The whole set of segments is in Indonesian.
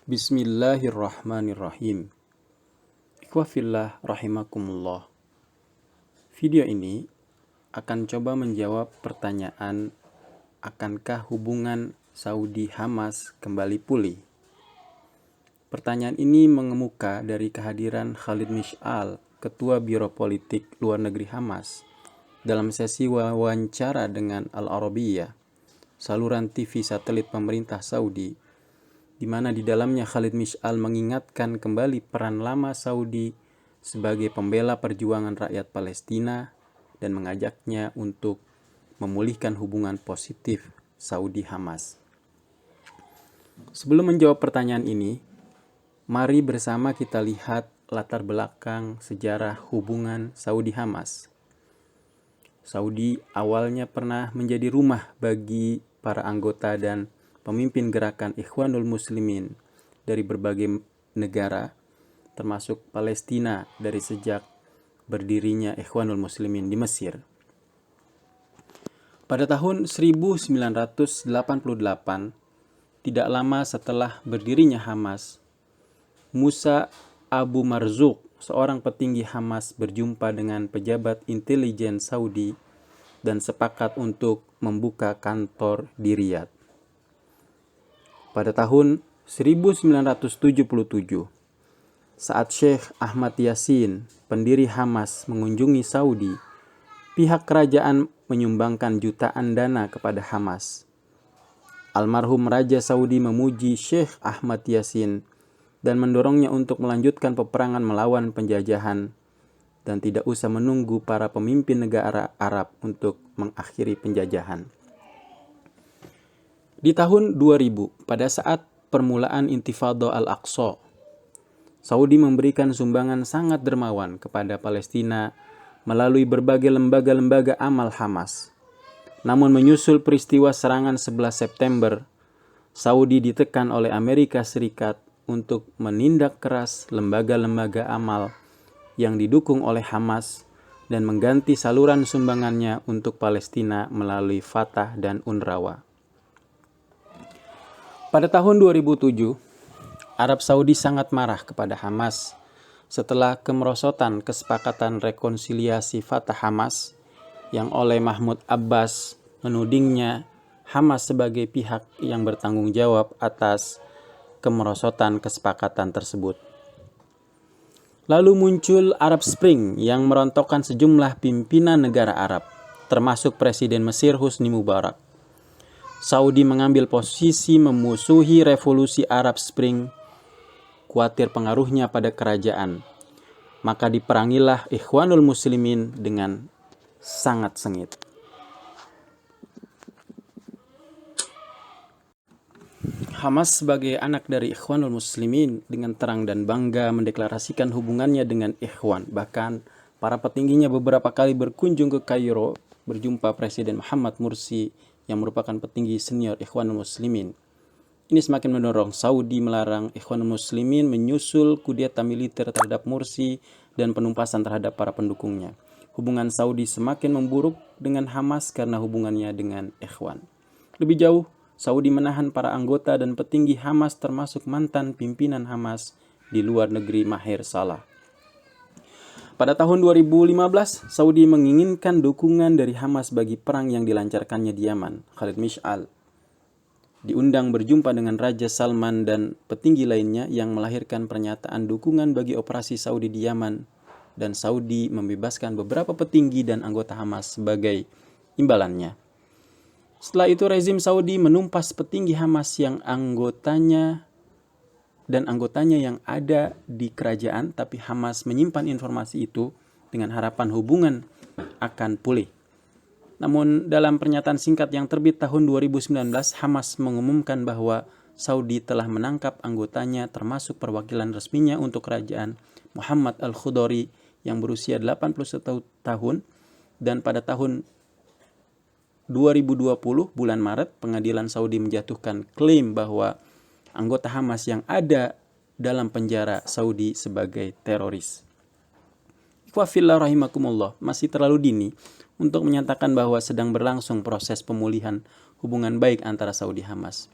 Bismillahirrahmanirrahim. Ikhwafillah rahimakumullah. Video ini akan coba menjawab pertanyaan, akankah hubungan Saudi-Hamas kembali pulih? Pertanyaan ini mengemuka dari kehadiran Khalid Mish'al, Ketua Biro Politik Luar Negeri Hamas, dalam sesi wawancara dengan Al-Arabiyah, saluran TV satelit pemerintah Saudi, di mana di dalamnya Khalid Mish'al mengingatkan kembali peran lama Saudi sebagai pembela perjuangan rakyat Palestina dan mengajaknya untuk memulihkan hubungan positif Saudi-Hamas. Sebelum menjawab pertanyaan ini, mari bersama kita lihat latar belakang sejarah hubungan Saudi-Hamas. Saudi awalnya pernah menjadi rumah bagi para anggota dan pemimpin gerakan Ikhwanul Muslimin dari berbagai negara, termasuk Palestina dari sejak berdirinya Ikhwanul Muslimin di Mesir. Pada tahun 1988, tidak lama setelah berdirinya Hamas, Musa Abu Marzuq, seorang petinggi Hamas, berjumpa dengan pejabat intelijen Saudi dan sepakat untuk membuka kantor di Riyadh. Pada tahun 1977, saat Sheikh Ahmad Yassin, pendiri Hamas, mengunjungi Saudi, pihak kerajaan menyumbangkan jutaan dana kepada Hamas. Almarhum Raja Saudi memuji Sheikh Ahmad Yassin dan mendorongnya untuk melanjutkan peperangan melawan penjajahan dan tidak usah menunggu para pemimpin negara Arab untuk mengakhiri penjajahan. Di tahun 2000, pada saat permulaan Intifada Al-Aqsa, Saudi memberikan sumbangan sangat dermawan kepada Palestina melalui berbagai lembaga-lembaga amal Hamas. Namun menyusul peristiwa serangan 11 September, Saudi ditekan oleh Amerika Serikat untuk menindak keras lembaga-lembaga amal yang didukung oleh Hamas dan mengganti saluran sumbangannya untuk Palestina melalui Fatah dan UNRWA. Pada tahun 2007, Arab Saudi sangat marah kepada Hamas setelah kemerosotan kesepakatan rekonsiliasi Fatah-Hamas yang oleh Mahmud Abbas menudingnya Hamas sebagai pihak yang bertanggung jawab atas kemerosotan kesepakatan tersebut. Lalu muncul Arab Spring yang merontokkan sejumlah pimpinan negara Arab, termasuk Presiden Mesir Husni Mubarak. Saudi mengambil posisi memusuhi revolusi Arab Spring, khawatir pengaruhnya pada kerajaan. Maka diperangilah Ikhwanul Muslimin dengan sangat sengit. Hamas sebagai anak dari Ikhwanul Muslimin dengan terang dan bangga mendeklarasikan hubungannya dengan Ikhwan. Bahkan para petingginya beberapa kali berkunjung ke Kairo, berjumpa Presiden Muhammad Mursi yang merupakan petinggi senior Ikhwanul Muslimin. Ini semakin mendorong Saudi melarang Ikhwanul Muslimin menyusul kudeta militer terhadap Mursi dan penumpasan terhadap para pendukungnya. Hubungan Saudi semakin memburuk dengan Hamas karena hubungannya dengan Ikhwan. Lebih jauh, Saudi menahan para anggota dan petinggi Hamas termasuk mantan pimpinan Hamas di luar negeri Maher Salah. Pada tahun 2015, Saudi menginginkan dukungan dari Hamas bagi perang yang dilancarkannya di Yaman. Khalid Mish'al diundang berjumpa dengan Raja Salman dan petinggi lainnya yang melahirkan pernyataan dukungan bagi operasi Saudi di Yaman, dan Saudi membebaskan beberapa petinggi dan anggota Hamas sebagai imbalannya. Setelah itu rezim Saudi menumpas petinggi Hamas yang anggotanya yang ada di kerajaan, tapi Hamas menyimpan informasi itu dengan harapan hubungan akan pulih. Namun dalam pernyataan singkat yang terbit tahun 2019, Hamas mengumumkan bahwa Saudi telah menangkap anggotanya termasuk perwakilan resminya untuk kerajaan, Muhammad Al-Khudori, yang berusia 81 tahun, dan pada tahun 2020 bulan Maret, pengadilan Saudi menjatuhkan klaim bahwa anggota Hamas yang ada dalam penjara Saudi sebagai teroris. Ikhwafillah rahimakumullah, masih terlalu dini untuk menyatakan bahwa sedang berlangsung proses pemulihan hubungan baik antara Saudi Hamas.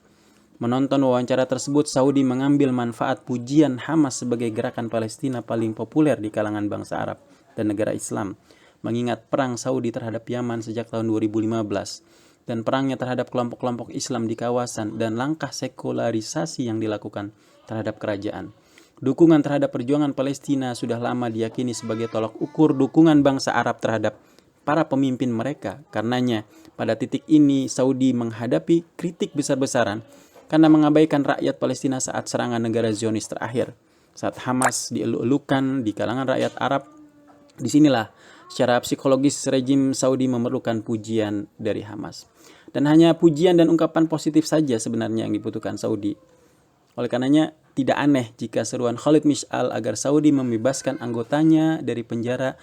Menonton wawancara tersebut, Saudi mengambil manfaat pujian Hamas sebagai gerakan Palestina paling populer di kalangan bangsa Arab dan negara Islam, mengingat perang Saudi terhadap Yaman sejak tahun 2015 dan perangnya terhadap kelompok-kelompok Islam di kawasan dan langkah sekularisasi yang dilakukan terhadap kerajaan. Dukungan terhadap perjuangan Palestina sudah lama diyakini sebagai tolak ukur dukungan bangsa Arab terhadap para pemimpin mereka. Karenanya, pada titik ini Saudi menghadapi kritik besar-besaran karena mengabaikan rakyat Palestina saat serangan negara Zionis terakhir. Saat Hamas dielu-elukan di kalangan rakyat Arab, disinilah secara psikologis rejim Saudi memerlukan pujian dari Hamas. Dan hanya pujian dan ungkapan positif saja sebenarnya yang dibutuhkan Saudi. Oleh karenanya, tidak aneh jika seruan Khalid Mish'al agar Saudi membebaskan anggotanya dari penjara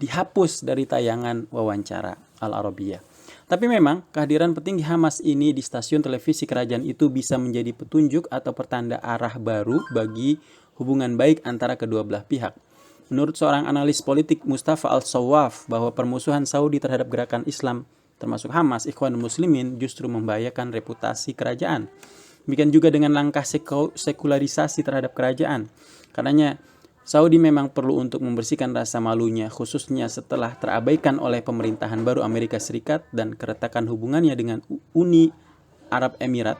dihapus dari tayangan wawancara Al-Arabiyah. Tapi memang kehadiran petinggi Hamas ini di stasiun televisi kerajaan itu bisa menjadi petunjuk atau pertanda arah baru bagi hubungan baik antara kedua belah pihak. Menurut seorang analis politik Mustafa Al-Sawwaf bahwa permusuhan Saudi terhadap gerakan Islam termasuk Hamas, Ikhwanul Muslimin justru membahayakan reputasi kerajaan. Demikian juga dengan langkah sekularisasi terhadap kerajaan. Karenanya Saudi memang perlu untuk membersihkan rasa malunya, khususnya setelah terabaikan oleh pemerintahan baru Amerika Serikat dan keretakan hubungannya dengan Uni Arab Emirat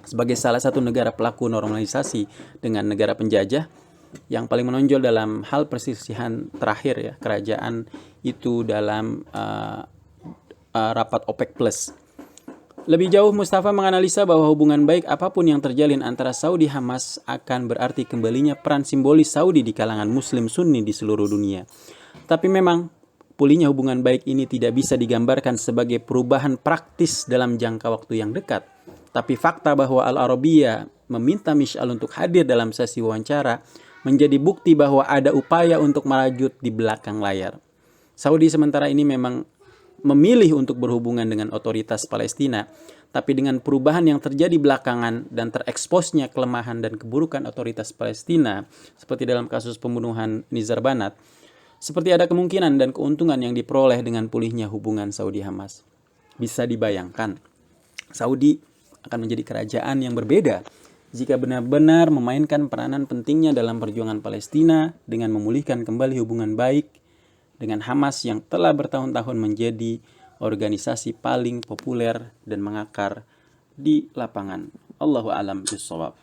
sebagai salah satu negara pelaku normalisasi dengan negara penjajah yang paling menonjol dalam hal perselisihan terakhir ya kerajaan itu dalam rapat OPEC Plus. Lebih jauh, Mustafa menganalisa bahwa hubungan baik apapun yang terjalin antara Saudi Hamas akan berarti kembalinya peran simbolis Saudi di kalangan Muslim Sunni di seluruh dunia. Tapi memang pulihnya hubungan baik ini tidak bisa digambarkan sebagai perubahan praktis dalam jangka waktu yang dekat. Tapi fakta bahwa Al-Arabiyah meminta Mish'al untuk hadir dalam sesi wawancara menjadi bukti bahwa ada upaya untuk merajut di belakang layar. Saudi sementara ini memang memilih untuk berhubungan dengan otoritas Palestina, tapi dengan perubahan yang terjadi belakangan dan tereksposnya kelemahan dan keburukan otoritas Palestina, seperti dalam kasus pembunuhan Nizar Banat, seperti ada kemungkinan dan keuntungan yang diperoleh dengan pulihnya hubungan Saudi-Hamas. Bisa dibayangkan, Saudi akan menjadi kerajaan yang berbeda jika benar-benar memainkan peranan pentingnya dalam perjuangan Palestina dengan memulihkan kembali hubungan baik dengan Hamas yang telah bertahun-tahun menjadi organisasi paling populer dan mengakar di lapangan. Allahu a'lam bishawab.